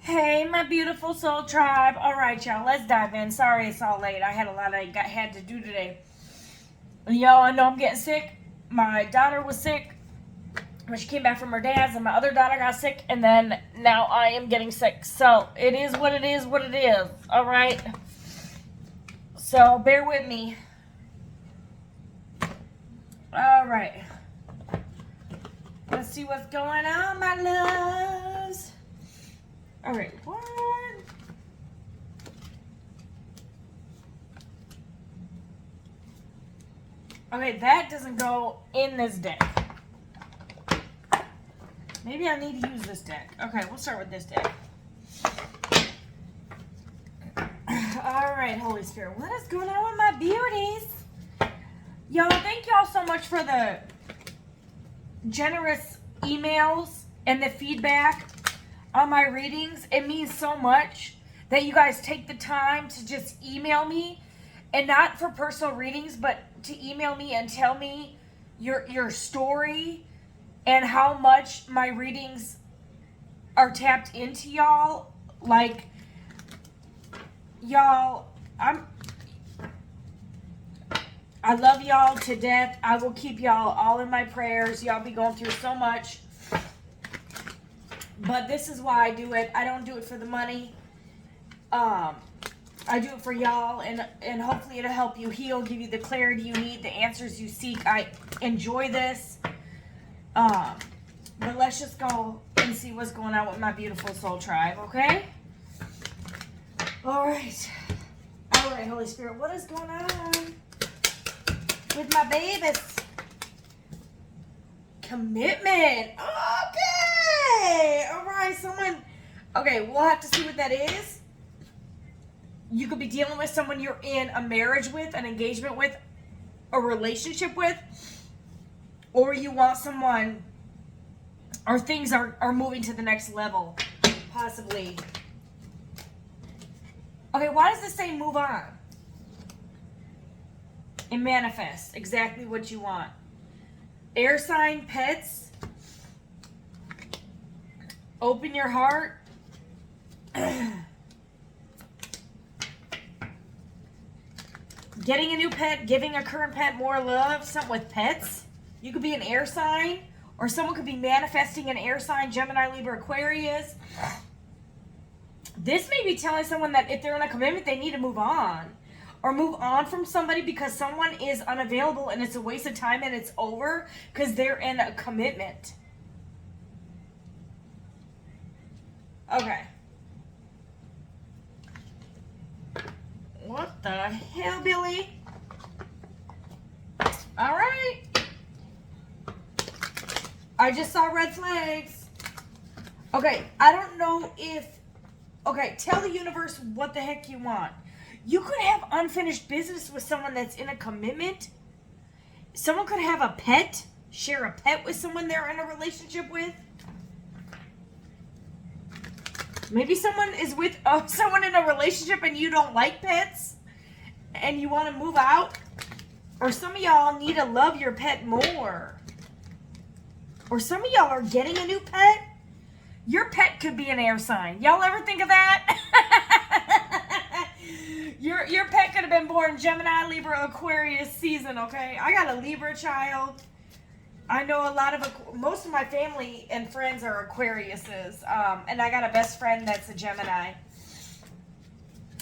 Hey, my beautiful soul tribe. All right, y'all, let's dive in. Sorry it's all late. I had a lot I had to do today. Y'all, I know I'm getting sick. My daughter was sick when she came back from her dad's, and my other daughter got sick, and then now I am getting sick. So it is what it is, what it is. All right. So bear with me. All right. Let's see what's going on, my loves. All right, what? Okay, that doesn't go in this deck. Maybe I need to use this deck. Okay, we'll start with this deck. All right, Holy Spirit, what is going on with my beauties? Y'all, thank y'all so much for the generous emails and the feedback on my readings. It means so much that you guys take the time to just email me, and not for personal readings, but to email me and tell me your story and how much my readings are tapped into y'all. Like, y'all, I love y'all to death. I will keep y'all all in my prayers. Y'all be going through so much. But this is why I do it. I don't do it for the money. I do it for y'all, and hopefully it'll help you heal, give you the clarity you need, the answers you seek. I enjoy this. But let's just go and see what's going on with my beautiful soul tribe, okay? All right. All right, Holy Spirit, what is going on with my babies? Commitment. Okay. All right, someone. Okay, we'll have to see what that is. You could be dealing with someone you're in a marriage with, an engagement with, a relationship with, or you want someone, or things are moving to the next level, possibly. Okay, why does this say move on? And manifest exactly what you want. Air sign, pets. Open your heart. Getting a new pet, giving a current pet more love, something with pets. You could be an air sign, or someone could be manifesting an air sign, Gemini, Libra, Aquarius. This may be telling someone that if they're in a commitment, they need to move on. Or move on from somebody because someone is unavailable and it's a waste of time and it's over because they're in a commitment. Okay. What the hell, Billy? All right. I just saw red flags. Okay, I don't know if... Okay, tell the universe what the heck you want. You could have unfinished business with someone that's in a commitment. Someone could have a pet, share a pet with someone they're in a relationship with. Maybe someone is with someone in a relationship and you don't like pets and you want to move out. Or some of y'all need to love your pet more. Or some of y'all are getting a new pet. Your pet could be an air sign. Y'all ever think of that? Your pet could have been born Gemini, Libra, Aquarius season, okay? I got a Libra child. I know most of my family and friends are Aquariuses. And I got a best friend that's a Gemini.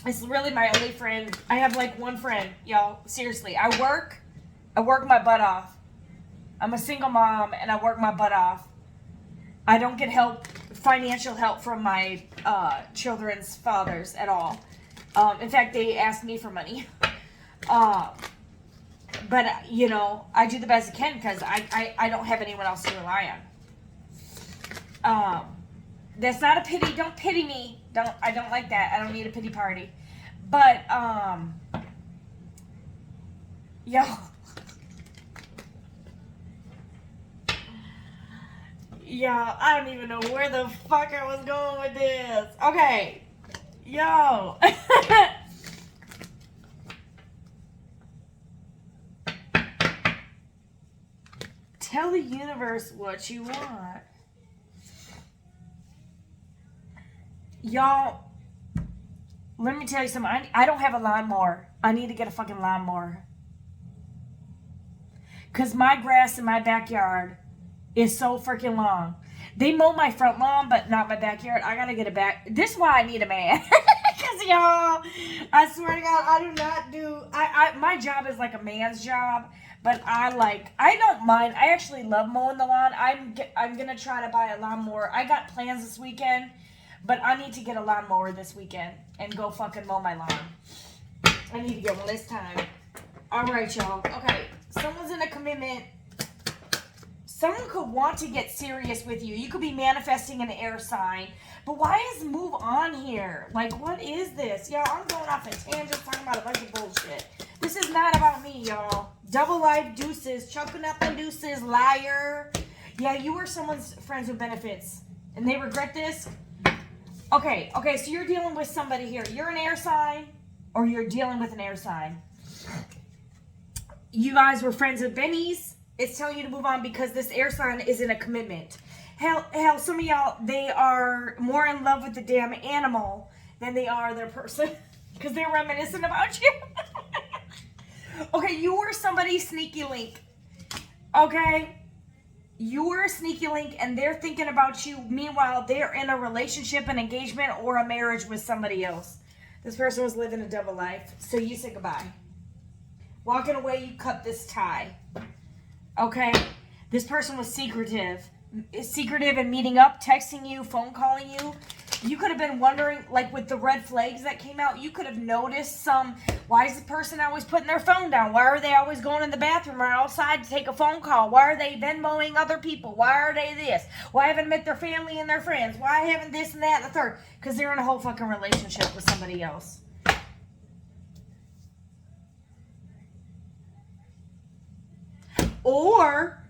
It's really my only friend. I have like one friend, y'all. Seriously, I work my butt off. I'm a single mom and I work my butt off. I don't get financial help from my children's fathers at all. In fact, they ask me for money. But, you know, I do the best I can because I don't have anyone else to rely on. That's not a pity. Don't pity me. I don't like that. I don't need a pity party. But, yo. Yo, I don't even know where the fuck I was going with this. Okay. Yo. Tell the universe what you want. Y'all, let me tell you something. I don't have a lawnmower. I need to get a fucking lawnmower. Because my grass in my backyard is so freaking long. They mow my front lawn, but not my backyard. I gotta get it back. This is why I need a man. Because, y'all, I swear to God, I do not do... my job is like a man's job. But I don't mind. I actually love mowing the lawn. I'm gonna try to buy a lawnmower. I got plans this weekend. But I need to get a lawnmower this weekend and go fucking mow my lawn. I need to get one this time. All right, y'all. Okay, someone's in a commitment. Someone could want to get serious with you. You could be manifesting an air sign. But why is move on here? Like, what is this? Y'all, I'm going off a tangent talking about a bunch of bullshit. This is not about me, y'all. Double life deuces. Choking up the deuces. Liar. Yeah, you were someone's friends with benefits. And they regret this? Okay, so you're dealing with somebody here. You're an air sign, or you're dealing with an air sign. You guys were friends with Benny's. It's telling you to move on because this air sign is in a commitment. Hell, some of y'all, they are more in love with the damn animal than they are their person. Because they're reminiscent about you. Okay, you were somebody's sneaky link. Okay? You were a sneaky link and they're thinking about you. Meanwhile, they're in a relationship, an engagement, or a marriage with somebody else. This person was living a double life. So you say goodbye. Walking away, you cut this tie. Okay? This person was secretive and meeting up, texting you, phone calling you. You could have been wondering, like with the red flags that came out, you could have noticed why is the person always putting their phone down? Why are they always going in the bathroom or outside to take a phone call? Why are they Venmoing other people? Why are they this? Why haven't met their family and their friends? Why haven't this and that and the third? Because they're in a whole fucking relationship with somebody else. Or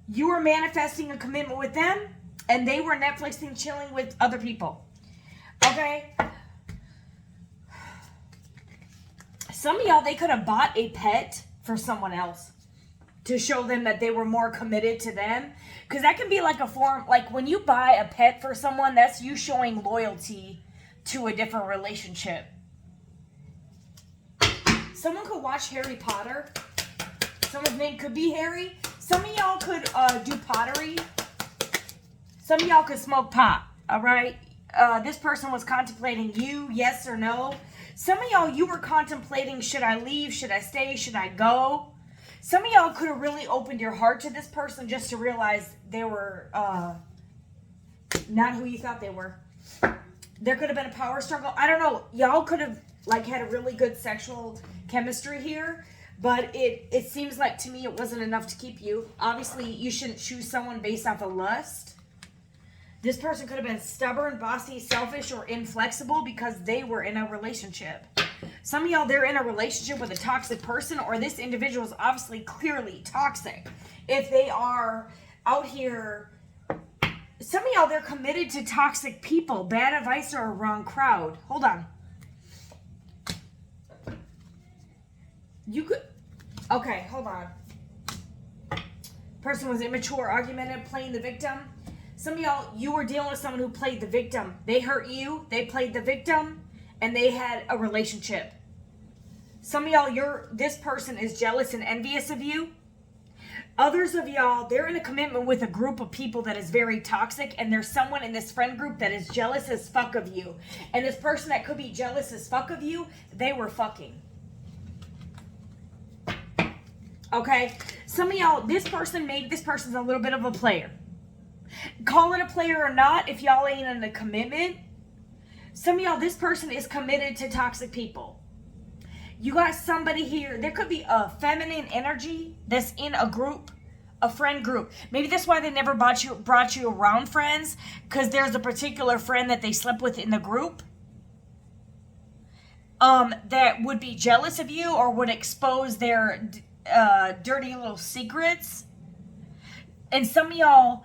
you were manifesting a commitment with them and they were Netflixing, chilling with other people. Okay? Some of y'all, they could have bought a pet for someone else to show them that they were more committed to them. Because that can be like a form, like when you buy a pet for someone, that's you showing loyalty to a different relationship. Someone could watch Harry Potter. Someone's name could be Harry. Some of y'all could do pottery. Some of y'all could smoke pot, all right? This person was contemplating you, yes or no. Some of y'all, you were contemplating, should I leave? Should I stay? Should I go? Some of y'all could have really opened your heart to this person just to realize they were not who you thought they were. There could have been a power struggle. I don't know. Y'all could have had a really good sexual chemistry here. But it seems like to me it wasn't enough to keep you. Obviously, you shouldn't choose someone based off of lust. This person could have been stubborn, bossy, selfish, or inflexible because they were in a relationship. Some of y'all, they're in a relationship with a toxic person, or this individual is obviously clearly toxic. If they are out here, some of y'all, they're committed to toxic people, bad advice, or a wrong crowd. Hold on. You could, okay, hold on. Person was immature, argumentative, playing the victim. Some of y'all, you were dealing with someone who played the victim. They hurt you, they played the victim, and they had a relationship. Some of y'all, this person is jealous and envious of you. Others of y'all, they're in a commitment with a group of people that is very toxic, and there's someone in this friend group that is jealous as fuck of you. And this person that could be jealous as fuck of you, they were fucking. Okay? Some of y'all, this person's a little bit of a player. Call it a player or not, if y'all ain't in a commitment. Some of y'all, this person is committed to toxic people. You got somebody here. There could be a feminine energy that's in a group, a friend group. Maybe that's why they never brought you around friends, because there's a particular friend that they slept with in the group that would be jealous of you or would expose their dirty little secrets. And some of y'all,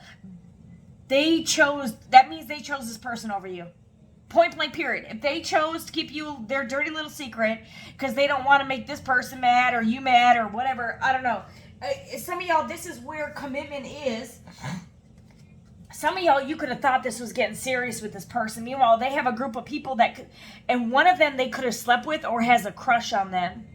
that means they chose this person over you. Point blank period. If they chose to keep you their dirty little secret because they don't want to make this person mad or you mad or whatever, I don't know. Some of y'all, this is where commitment is. Some of y'all, you could have thought this was getting serious with this person. Meanwhile, they have a group of people that could, and one of them they could have slept with or has a crush on them.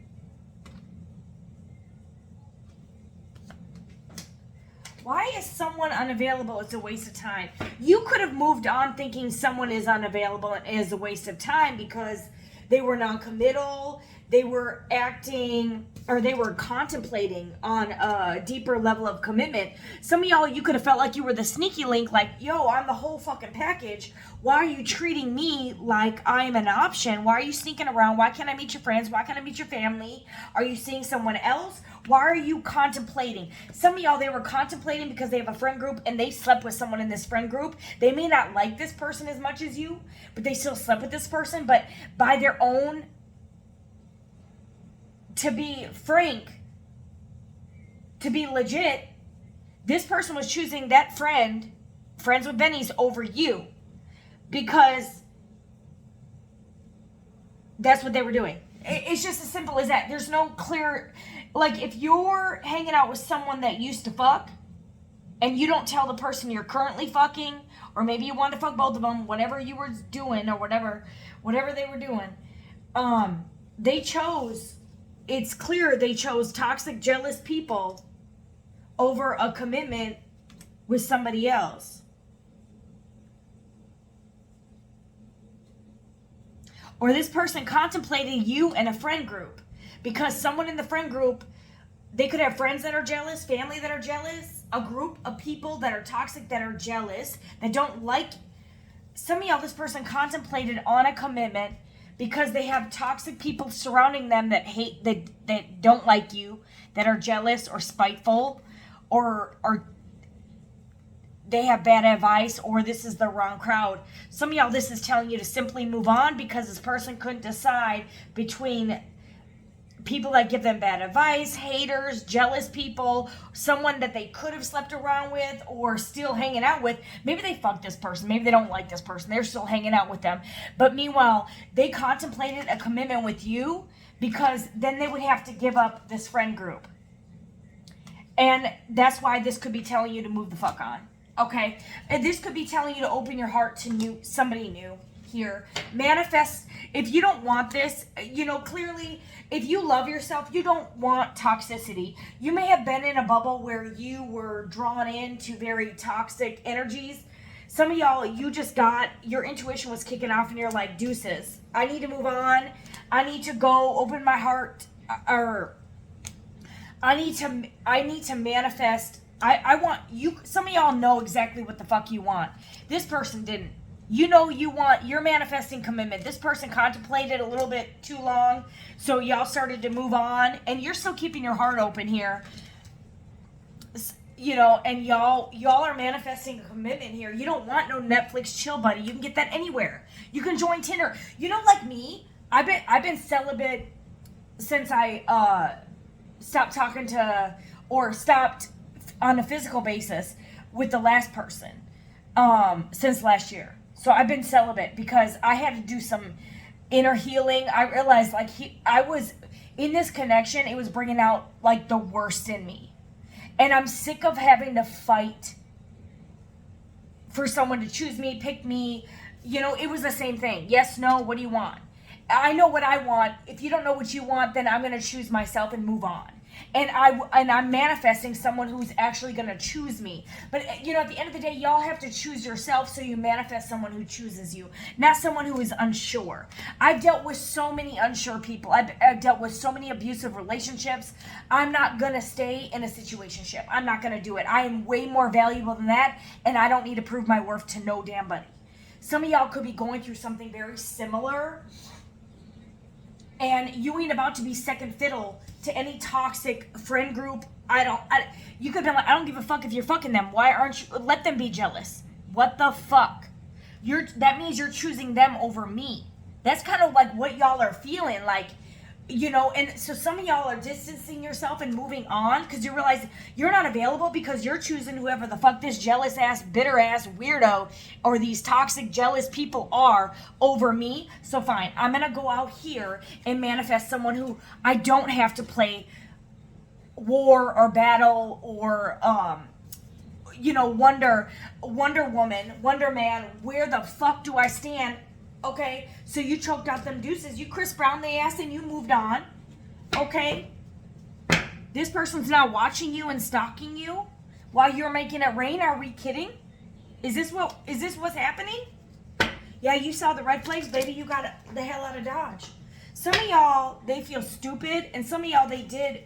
Why is someone unavailable? It's a waste of time. You could have moved on thinking someone is unavailable and is a waste of time because they were non-committal, they were acting, or they were contemplating on a deeper level of commitment. Some of y'all, you could have felt like you were the sneaky link, like, yo, I'm the whole fucking package. Why are you treating me like I'm an option? Why are you sneaking around? Why can't I meet your friends? Why can't I meet your family? Are you seeing someone else? Why are you contemplating? Some of y'all, they were contemplating because they have a friend group and they slept with someone in this friend group. They may not like this person as much as you, but they still slept with this person. But by their own, to be frank, to be legit, this person was choosing that friends with Benny's over you because that's what they were doing. It's just as simple as that. There's no clear, like if you're hanging out with someone that used to fuck and you don't tell the person you're currently fucking, or maybe you wanted to fuck both of them, whatever you were doing or whatever they were doing, it's clear they chose toxic, jealous people over a commitment with somebody else. Or this person contemplated you and a friend group because someone in the friend group, they could have friends that are jealous, family that are jealous, a group of people that are toxic, that are jealous, that don't like. Some of y'all, this person contemplated on a commitment because they have toxic people surrounding them that hate, that don't like you, that are jealous or spiteful, or they have bad advice, or this is the wrong crowd. Some of y'all, this is telling you to simply move on because this person couldn't decide between people that give them bad advice, haters, jealous people, someone that they could have slept around with or still hanging out with. Maybe they fucked this person. Maybe they don't like this person. They're still hanging out with them. But meanwhile, they contemplated a commitment with you because then they would have to give up this friend group. And that's why this could be telling you to move the fuck on. Okay? And this could be telling you to open your heart to somebody new here. Manifest. If you don't want this, clearly, if you love yourself, you don't want toxicity. You may have been in a bubble where you were drawn into very toxic energies. Some of y'all, your intuition was kicking off and you're like, deuces, I need to move on. I need to go open my heart, or I need to manifest. I want you. Some of y'all know exactly what the fuck you want. This person didn't. You're manifesting commitment. This person contemplated a little bit too long, so y'all started to move on, and you're still keeping your heart open here. And y'all are manifesting a commitment here. You don't want no Netflix chill buddy. You can get that anywhere. You can join Tinder. Like me, I've been celibate since I stopped talking to, or stopped on a physical basis with the last person since last year. So I've been celibate because I had to do some inner healing. I realized I was in this connection. It was bringing out like the worst in me. And I'm sick of having to fight for someone to choose me, pick me. It was the same thing. Yes, no, what do you want? I know what I want. If you don't know what you want, then I'm going to choose myself and move on. And I'm manifesting someone who's actually going to choose me. But, at the end of the day, y'all have to choose yourself, so you manifest someone who chooses you, not someone who is unsure. I've dealt with so many unsure people. I've dealt with so many abusive relationships. I'm not going to stay in a situationship. I'm not going to do it. I am way more valuable than that, and I don't need to prove my worth to no damn buddy. Some of y'all could be going through something very similar, and you ain't about to be second fiddle to any toxic friend group. You could be like, I don't give a fuck if you're fucking them. Why aren't you? Let them be jealous. What the fuck? That means you're choosing them over me. That's kind of like what y'all are feeling like, and so some of y'all are distancing yourself and moving on because you realize you're not available because you're choosing whoever the fuck this jealous ass, bitter ass weirdo or these toxic jealous people are over me. So fine, I'm gonna go out here and manifest someone who I don't have to play war or battle or Wonder Woman, Wonder Man, where the fuck do I stand? Okay, so you choked out them deuces. You Chris Brown the ass and you moved on. Okay, this person's now watching you and stalking you while you're making it rain. Are we kidding? Is this what's happening? Yeah, you saw the red flags, baby. You got the hell out of Dodge. Some of y'all, they feel stupid, and some of y'all, they did.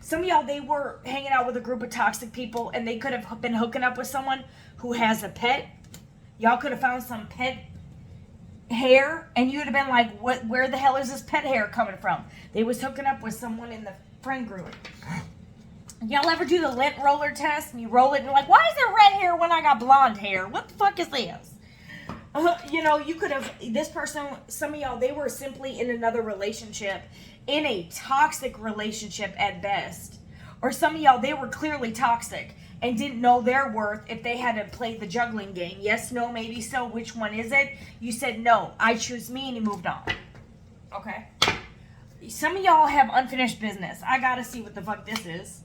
Some of y'all, they were hanging out with a group of toxic people, and they could have been hooking up with someone who has a pet. Y'all could have found some pet hair, and you would have been like, where the hell is this pet hair coming from? They was hooking up with someone in the friend group. Y'all ever do the lint roller test, and you roll it, and you're like, why is there red hair when I got blonde hair? What the fuck is this? You could have, this person, some of y'all, they were simply in another relationship, in a toxic relationship at best. Or some of y'all, they were clearly toxic and didn't know their worth if they had to play the juggling game. Yes, no, maybe so. Which one is it? You said, no, I choose me, and you moved on. Okay. Some of y'all have unfinished business. I gotta see what the fuck this is.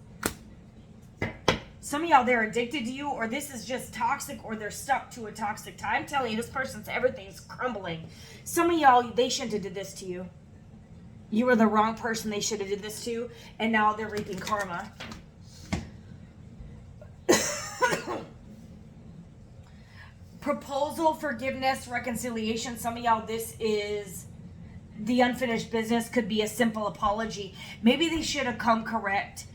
Some of y'all, they're addicted to you, or this is just toxic, or they're stuck to a toxic time. I'm telling you, this person's everything's crumbling. Some of y'all, they shouldn't have did this to you. You were the wrong person they should have did this to, and now they're reaping karma. Proposal, forgiveness, reconciliation. Some of y'all, this is the unfinished business. Could be a simple apology. Maybe they should have come correct.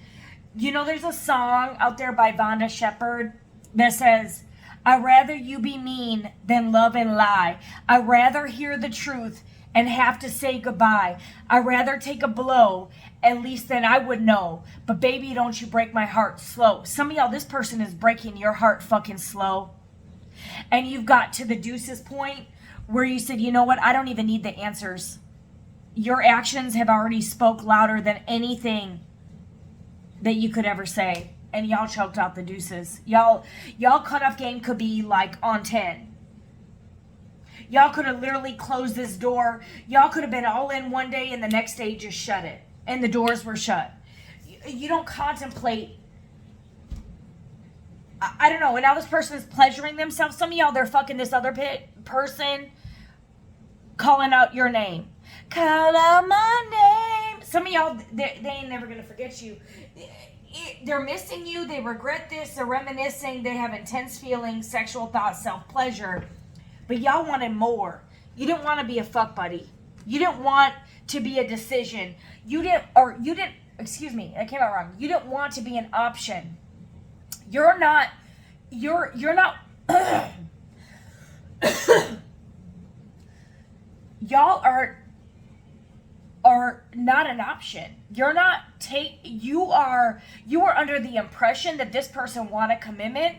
There's a song out there by Vonda Shepard that says, I'd rather you be mean than love and lie. I'd rather hear the truth and have to say goodbye. I'd rather take a blow, at least then I would know. But baby, don't you break my heart slow. Some of y'all, this person is breaking your heart fucking slow. And you've got to the deuces point where you said, you know what? I don't even need the answers. Your actions have already spoke louder than anything that you could ever say. And y'all choked out the deuces. Y'all cutoff game could be like on 10. Y'all could have literally closed this door. Y'all could have been all in one day and the next day just shut it. And the doors were shut. You don't contemplate. I don't know. And now this person is pleasuring themselves. Some of y'all, they're fucking this other person calling out your name. Call out my name. Some of y'all, they ain't never going to forget you. They're missing you. They regret this. They're reminiscing. They have intense feelings, sexual thoughts, self-pleasure. But y'all wanted more. You didn't want to be a fuck buddy. You didn't want to be a decision. Excuse me, that came out wrong. You didn't want to be an option. You're not y'all are not an option. You are under the impression that this person wanted commitment,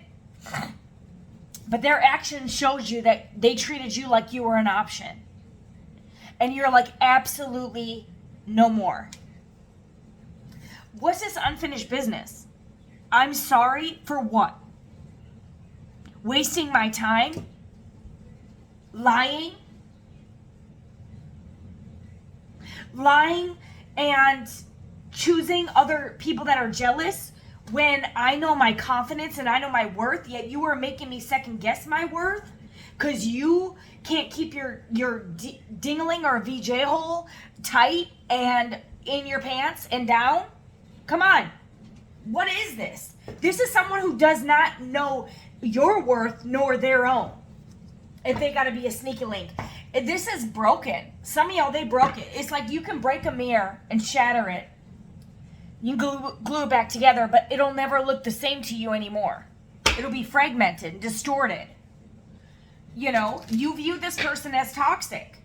but their action shows you that they treated you like you were an option. And you're like, absolutely no more. What's this unfinished business? I'm sorry for what? Wasting my time? Lying? Lying and choosing other people that are jealous when I know my confidence and I know my worth, yet you are making me second guess my worth because you can't keep your dingling or VJ hole tight and in your pants and down? Come on. What is this? This is someone who does not know your worth nor their own. If they got to be a sneaky link. This is broken. Some of y'all, they broke it. It's like you can break a mirror and shatter it. You can glue it back together, but it'll never look the same to you anymore. It'll be fragmented, distorted. You view this person as toxic.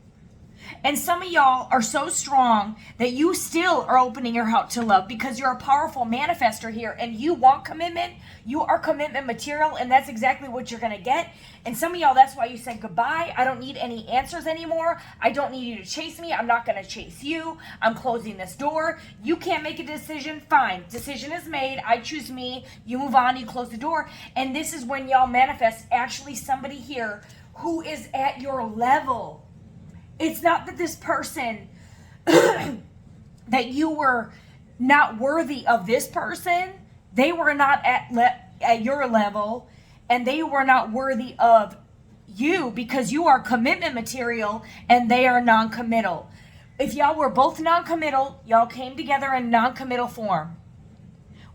And some of y'all are so strong that you still are opening your heart to love because you're a powerful manifester here and you want commitment. You are commitment material, and that's exactly what you're going to get. And some of y'all, that's why you said goodbye. I don't need any answers anymore. I don't need you to chase me. I'm not going to chase you. I'm closing this door. You can't make a decision. Fine. Decision is made. I choose me. You move on. You close the door. And this is when y'all manifest actually somebody here who is at your level. It's not that this person, that you were not worthy of this person. They were not at your level, and they were not worthy of you because you are commitment material and they are non-committal. If y'all were both non-committal, y'all came together in non-committal form.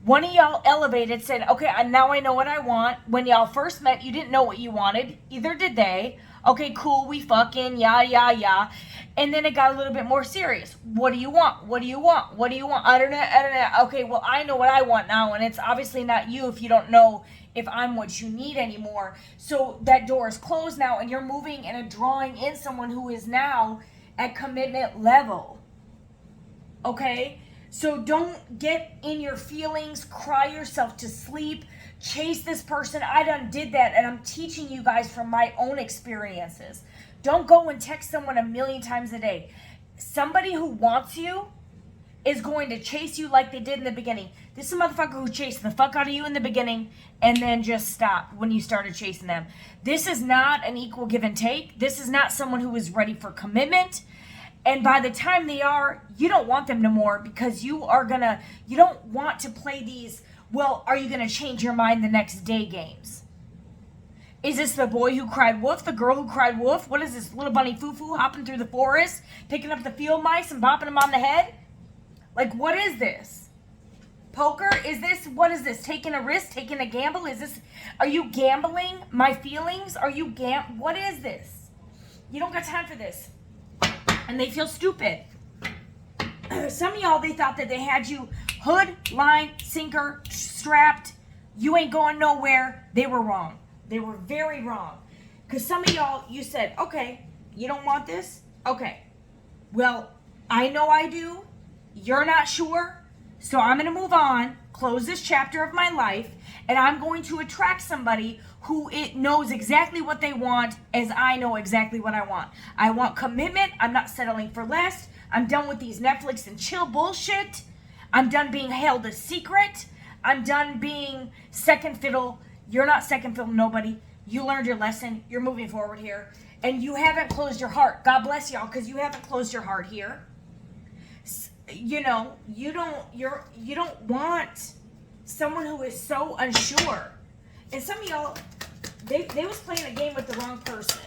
One of y'all elevated, said, okay, now I know what I want. When y'all first met, you didn't know what you wanted. Either did they. Okay, cool, we fucking, yeah. And then it got a little bit more serious. What do you want? What do you want? What do you want? I don't know. Okay, well, I know what I want now, and it's obviously not you if you don't know if I'm what you need anymore. So that door is closed now, and you're moving and drawing in someone who is now at commitment level. Okay? So don't get in your feelings, cry yourself to sleep, chase this person. I done did that, and I'm teaching you guys from my own experiences. Don't go and text someone a million times a day. Somebody who wants you is going to chase you like they did in the beginning. This is a motherfucker who chased the fuck out of you in the beginning and then just stopped when you started chasing them. This is not an equal give and take. This is not someone who is ready for commitment. And by the time they are, you don't want them no more because you don't want to play these, well, are you going to change your mind the next day games? Is this the boy who cried wolf, the girl who cried wolf? What is this, little bunny foo-foo hopping through the forest, picking up the field mice and bopping them on the head? Like, what is this? Poker? What is this? Taking a risk, taking a gamble? Are you gambling my feelings? What is this? You don't got time for this. And they feel stupid. Some of y'all, they thought that they had you hood, line, sinker, strapped. You ain't going nowhere. They were wrong. They were very wrong. Because some of y'all, you said, okay, you don't want this? Okay. Well, I know I do. You're not sure. So I'm going to move on, close this chapter of my life, and I'm going to attract somebody who knows exactly what they want as I know exactly what I want. I want commitment. I'm not settling for less. I'm done with these Netflix and chill bullshit. I'm done being held a secret. I'm done being second fiddle. You're not second fiddle, nobody. You learned your lesson. You're moving forward here. And you haven't closed your heart. God bless y'all, because you haven't closed your heart here. You know, you don't want someone who is so unsure. And some of y'all, they was playing a game with the wrong person.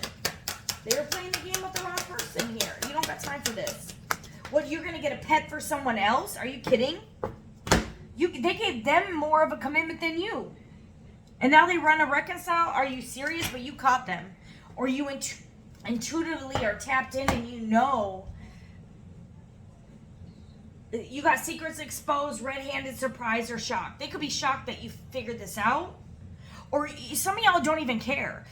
They were playing the game with the wrong person here. You don't got time for this. What, you're going to get a pet for someone else? Are you kidding? They gave them more of a commitment than you. And now they run a reconcile? Are you serious? But you caught them. Or you intuitively are tapped in and you know. You got secrets exposed, red-handed, surprise, or shocked. They could be shocked that you figured this out. Or some of y'all don't even care.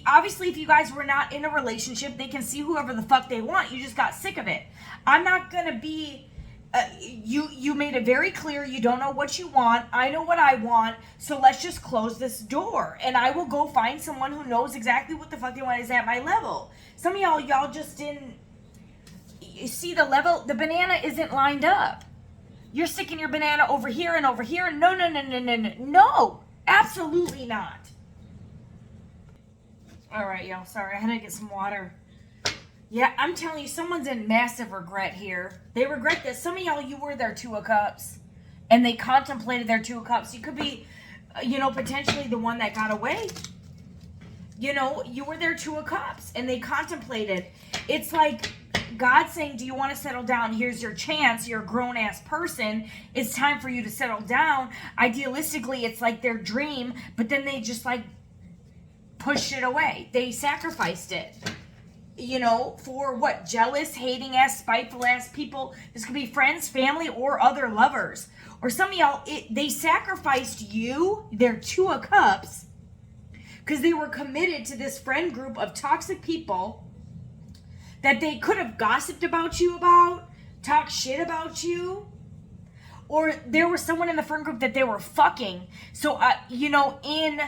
Obviously, if you guys were not in a relationship, they can see whoever the fuck they want. You just got sick of it. I'm not going to be... You made it very clear you don't know what you want. I know what I want. So let's just close this door. And I will go find someone who knows exactly what the fuck they want is at my level. Some of y'all just didn't... You see the level? The banana isn't lined up. You're sticking your banana over here and over here. No. No, absolutely not. All right, y'all. Sorry, I had to get some water. Yeah, I'm telling you, someone's in massive regret here. They regret this. Some of y'all, you were their Two of Cups, and they contemplated their Two of Cups. You could be, potentially the one that got away. You were their Two of Cups, and they contemplated. It's like God saying, do you want to settle down? Here's your chance. You're a grown-ass person. It's time for you to settle down. Idealistically, it's like their dream, but then they just pushed it away. They sacrificed it. For what? Jealous, hating-ass, spiteful-ass people. This could be friends, family, or other lovers. Or some of y'all, they sacrificed you, their Two of Cups, because they were committed to this friend group of toxic people that they could have gossiped about you talked shit about you, or there was someone in the friend group that they were fucking. So, in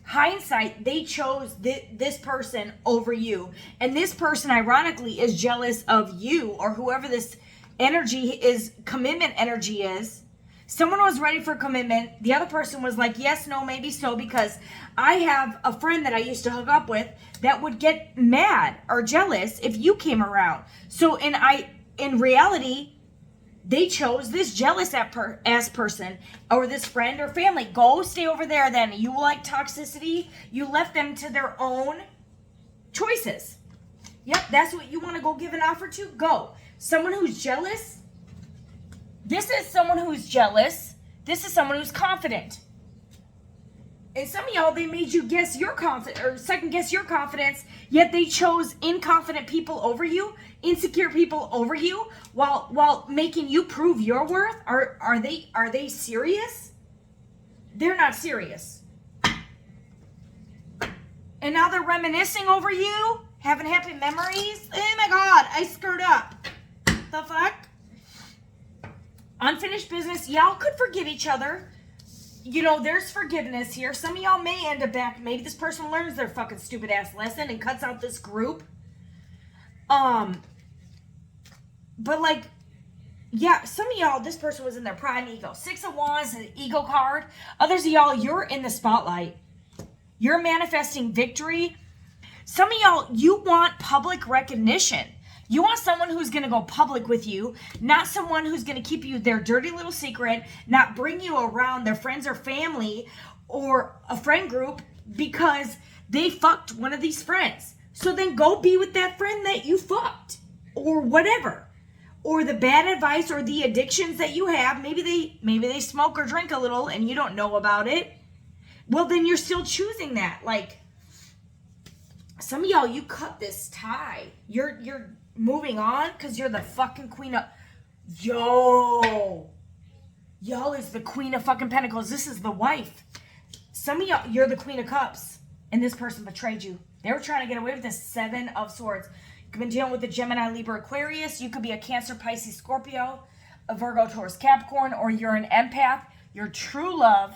hindsight, they chose this person over you. And this person, ironically, is jealous of you or whoever this energy is, commitment energy is. Someone was ready for commitment. The other person was like, yes, no, maybe so, because I have a friend that I used to hook up with that would get mad or jealous if you came around. So in reality, They chose this jealous ass person or this friend or family. Go stay over there then. You like toxicity. You left them to their own choices. Yep, that's what you want to go give an offer to? Go. Someone who's jealous. This is someone who's jealous. This is someone who's confident. And some of y'all, they made you guess your confidence or second guess your confidence, yet they chose inconfident people over you, insecure people over you, while making you prove your worth. Are they serious? They're not serious. And now they're reminiscing over you, having happy memories. Oh my God, I screwed up. The fuck? Unfinished business. Y'all could forgive each other. You know, there's forgiveness here. Some of y'all may end up back. Maybe this person learns their fucking stupid ass lesson and cuts out this group. But like, yeah, some of y'all, this person was in their pride and ego. 6 of Wands, the ego card. Others of y'all, you're in the spotlight. You're manifesting victory. Some of y'all, you want public recognition. You want someone who's going to go public with you, not someone who's going to keep you their dirty little secret, not bring you around their friends or family or a friend group because they fucked one of these friends. So then go be with that friend that you fucked or whatever. Or the bad advice or the addictions that you have. Maybe they smoke or drink a little and you don't know about it. Well, then you're still choosing that. Like, some of y'all, you cut this tie. You're moving on because you're the fucking queen of... Y'all is the queen of fucking pentacles. This is the wife. Some of y'all, you're the queen of cups. And this person betrayed you. They were trying to get away with the 7 of swords. You've been dealing with the Gemini, Libra, Aquarius. You could be a Cancer, Pisces, Scorpio, a Virgo, Taurus, Capricorn, or you're an empath. You're true love,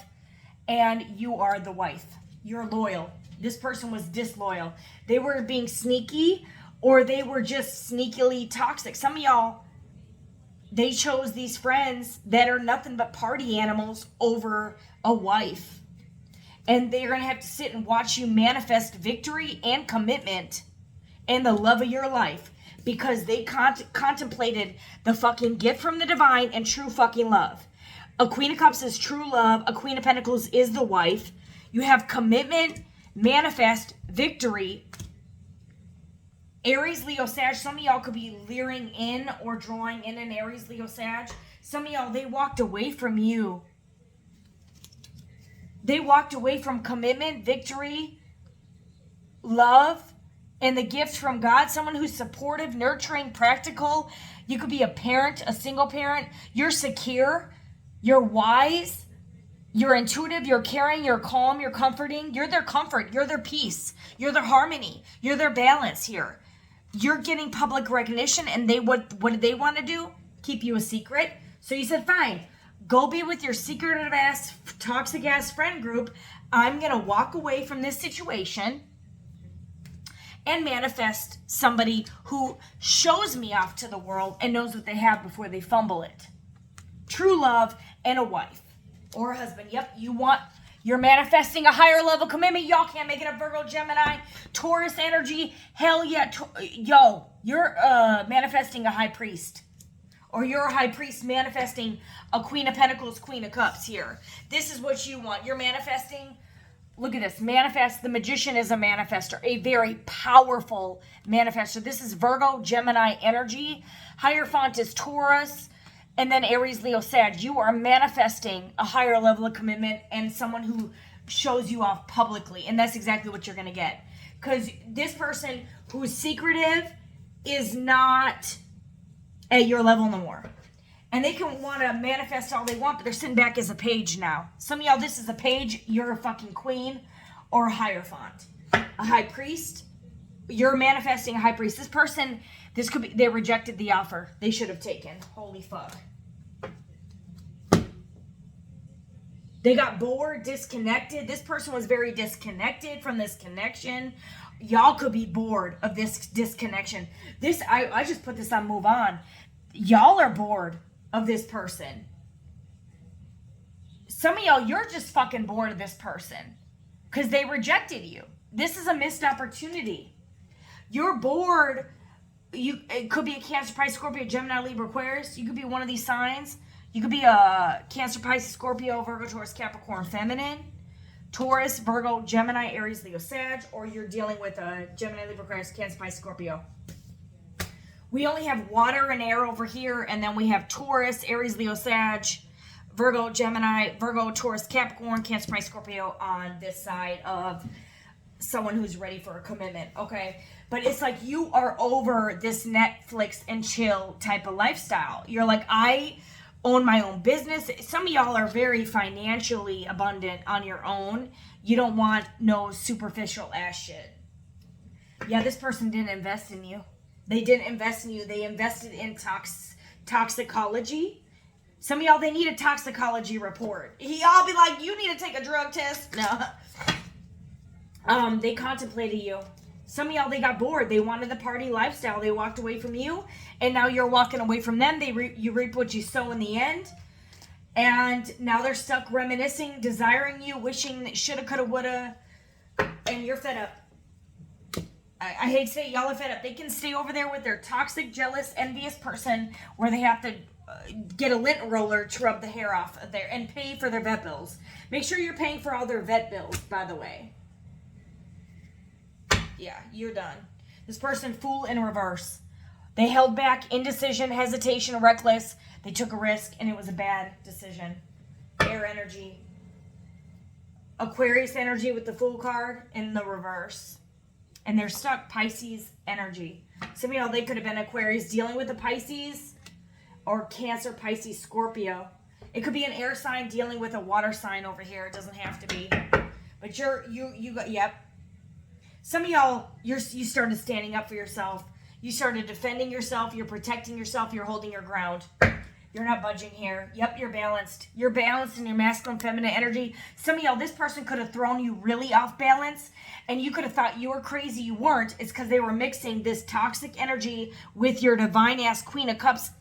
and you are the wife. You're loyal. This person was disloyal. They were being sneaky, or they were just sneakily toxic. Some of y'all, they chose these friends that are nothing but party animals over a wife. And they're going to have to sit and watch you manifest victory and commitment and the love of your life because they contemplated the fucking gift from the divine and true fucking love. A Queen of Cups is true love. A Queen of Pentacles is the wife. You have commitment, manifest, victory. Aries, Leo, Sag. Some of y'all could be leering in or drawing in an Aries, Leo, Sag. Some of y'all, they walked away from you. They walked away from commitment, victory, love, and the gift from God. Someone who's supportive, nurturing, practical. You could be a parent, a single parent. You're secure. You're wise. You're intuitive. You're caring. You're calm. You're comforting. You're their comfort. You're their peace. You're their harmony. You're their balance here. You're getting public recognition, and what did they want to do? Keep you a secret. So you said, fine, go be with your secretive ass, toxic ass friend group. I'm going to walk away from this situation and manifest somebody who shows me off to the world and knows what they have before they fumble it. True love and a wife or a husband. Yep, you're manifesting a higher level commitment. Y'all can't make it a Virgo, Gemini, Taurus energy. Hell yeah. You're manifesting a high priest. Or you're a high priest manifesting a Queen of Pentacles, Queen of Cups here. This is what you want. You're manifesting. Look at this. Manifest. The magician is a manifester. A very powerful manifester. This is Virgo, Gemini energy. Hierophant is Taurus. And then Aries, Leo, Sag. You are manifesting a higher level of commitment and someone who shows you off publicly. And that's exactly what you're going to get. Because this person who is secretive is not at your level no more. And they can want to manifest all they want, but they're sitting back as a page now. Some of y'all, this is a page. You're a fucking queen or a hierophant. A high priest. You're manifesting a high priest. This person... This could be, they rejected the offer they should have taken. Holy fuck. They got bored, disconnected. This person was very disconnected from this connection. Y'all could be bored of this disconnection. I just put this on Move On. Y'all are bored of this person. Some of y'all, you're just fucking bored of this person because they rejected you. This is a missed opportunity. You're bored It could be a Cancer, Pisces, Scorpio, Gemini, Libra, Aquarius. You could be one of these signs. You could be a Cancer, Pisces, Scorpio, Virgo, Taurus, Capricorn, Feminine, Taurus, Virgo, Gemini, Aries, Leo, Sag, or you're dealing with a Gemini, Libra, Aquarius, Cancer, Pisces, Scorpio. We only have water and air over here, and then we have Taurus, Aries, Leo, Sag, Virgo, Gemini, Virgo, Taurus, Capricorn, Cancer, Pisces, Scorpio on this side of someone who's ready for a commitment, okay? But it's like you are over this Netflix and chill type of lifestyle. You're like, I own my own business. Some of y'all are very financially abundant on your own. You don't want no superficial ass shit. Yeah, this person didn't invest in you. They didn't invest in you. They invested in toxicology. Some of y'all, they need a toxicology report. Y'all be like, you need to take a drug test. No. They contemplated you. Some of y'all, they got bored. They wanted the party lifestyle. They walked away from you, and now you're walking away from them. You reap what you sow in the end, and now they're stuck reminiscing, desiring you, wishing that shoulda, coulda, woulda, and you're fed up. I hate to say it, y'all are fed up. They can stay over there with their toxic, jealous, envious person where they have to get a lint roller to rub the hair off of there and pay for their vet bills. Make sure you're paying for all their vet bills, by the way. Yeah, you're done. This person, fool in reverse. They held back, indecision, hesitation, reckless. They took a risk, and it was a bad decision. Air energy. Aquarius energy with the Fool card in the reverse. And they're stuck. Pisces energy. Some of y'all, they could have been Aquarius dealing with the Pisces, or Cancer, Pisces, Scorpio. It could be an air sign dealing with a water sign over here. It doesn't have to be. But yep. Some of y'all, you started standing up for yourself. You started defending yourself. You're protecting yourself. You're holding your ground. You're not budging here. Yep, you're balanced. You're balanced in your masculine, feminine energy. Some of y'all, this person could have thrown you really off balance, and you could have thought you were crazy. You weren't. It's because they were mixing this toxic energy with your divine-ass Queen of Cups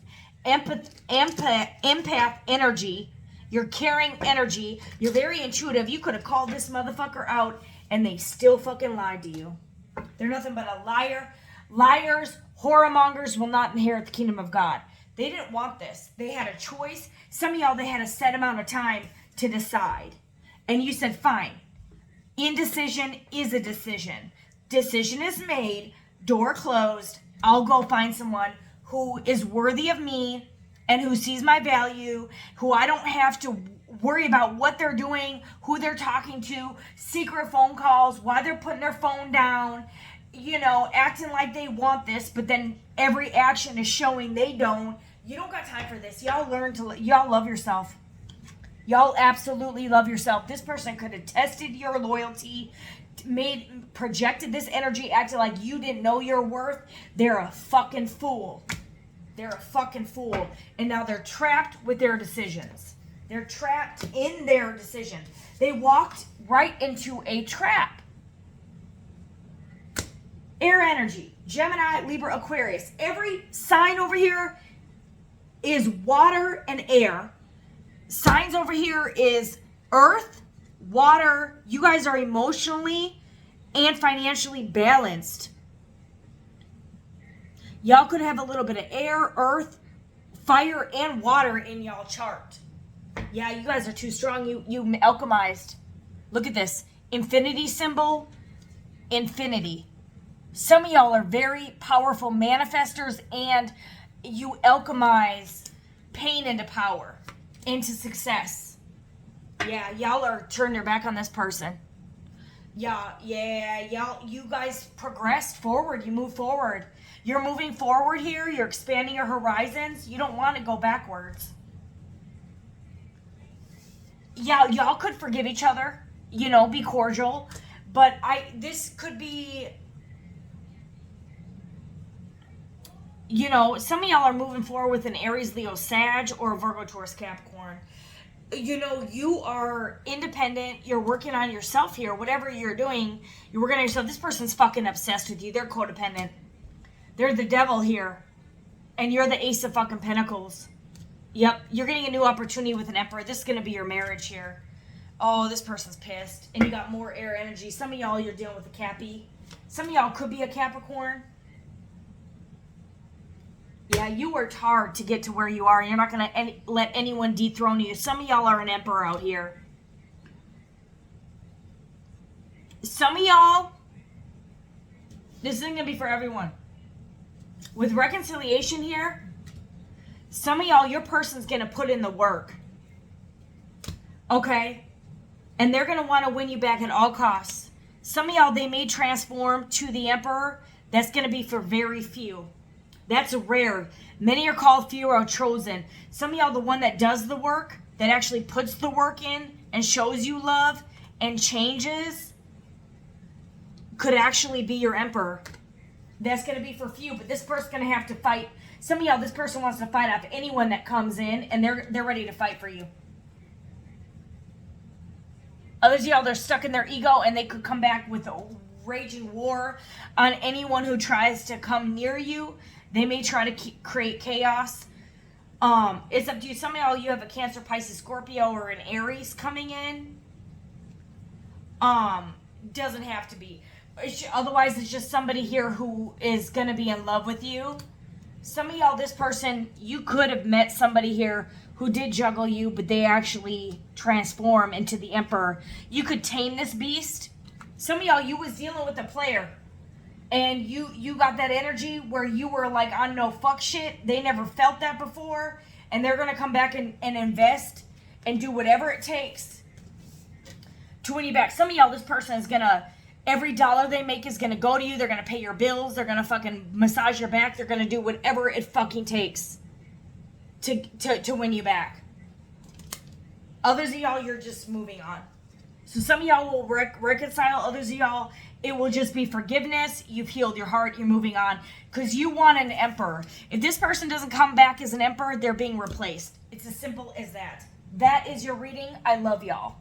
empath energy, your caring energy. You're very intuitive. You could have called this motherfucker out, and they still fucking lied to you. They're nothing but a liar. Liars, whoremongers will not inherit the kingdom of God. They didn't want this. They had a choice. Some of y'all, they had a set amount of time to decide. And you said, fine. Indecision is a decision. Decision is made. Door closed. I'll go find someone who is worthy of me and who sees my value, who I don't have to worry about what they're doing, who they're talking to, secret phone calls, why they're putting their phone down, acting like they want this, but then every action is showing they don't. You don't got time for this. Y'all love yourself. Y'all absolutely love yourself. This person could have tested your loyalty, projected this energy, acted like you didn't know your worth. They're a fucking fool. They're a fucking fool. And now they're trapped with their decisions. They're trapped in their decision. They walked right into a trap. Air energy, Gemini, Libra, Aquarius. Every sign over here is water and air. Signs over here is earth, water. You guys are emotionally and financially balanced. Y'all could have a little bit of air, earth, fire, and water in y'all chart. Yeah, you guys are too strong. You alchemized. Look at this. Infinity symbol, infinity. Some of y'all are very powerful manifestors, and you alchemize pain into power, into success. Yeah, y'all are turning your back on this person. Yeah, y'all, you guys progressed forward. You moved forward. You're moving forward here. You're expanding your horizons. You don't want to go backwards. Yeah, y'all could forgive each other, be cordial. But this could be, some of y'all are moving forward with an Aries, Leo, Sag, or a Virgo, Taurus, Capricorn. You are independent. You're working on yourself here. Whatever you're doing, you're working on yourself. This person's fucking obsessed with you. They're codependent. They're the devil here. And you're the Ace of fucking Pentacles. Yep, you're getting a new opportunity with an Emperor. This is going to be your marriage here. Oh, this person's pissed. And you got more air energy. Some of y'all, you're dealing with a Cappy. Some of y'all could be a Capricorn. Yeah, you worked hard to get to where you are, and you're not going to let anyone dethrone you. Some of y'all are an emperor out here. Some of y'all, this isn't going to be for everyone. With reconciliation here, some of y'all, your person's going to put in the work. Okay? And they're going to want to win you back at all costs. Some of y'all, they may transform to the emperor. That's going to be for very few. That's rare. Many are called, few are chosen. Some of y'all, the one that does the work, that actually puts the work in and shows you love and changes, could actually be your emperor. That's going to be for few, but this person's going to have to fight. Some of y'all, this person wants to fight off anyone that comes in, and they're ready to fight for you. Others of y'all, they're stuck in their ego, and they could come back with a raging war on anyone who tries to come near you. They may try to create chaos. It's up to you. Some of y'all, you have a Cancer, Pisces, Scorpio, or an Aries coming in. Doesn't have to be. Otherwise, it's just somebody here who is going to be in love with you. Some of y'all, this person, you could have met somebody here who did juggle you, but they actually transform into the emperor. You could tame this beast. Some of y'all, you was dealing with a player, and you got that energy where you were like on no fuck shit. They never felt that before, and they're going to come back and invest and do whatever it takes to win you back. Some of y'all, this person is going to, every dollar they make is going to go to you. They're going to pay your bills. They're going to fucking massage your back. They're going to do whatever it fucking takes to win you back. Others of y'all, you're just moving on. So some of y'all will reconcile. Others of y'all, it will just be forgiveness. You've healed your heart. You're moving on. Because you want an emperor. If this person doesn't come back as an emperor, they're being replaced. It's as simple as that. That is your reading. I love y'all.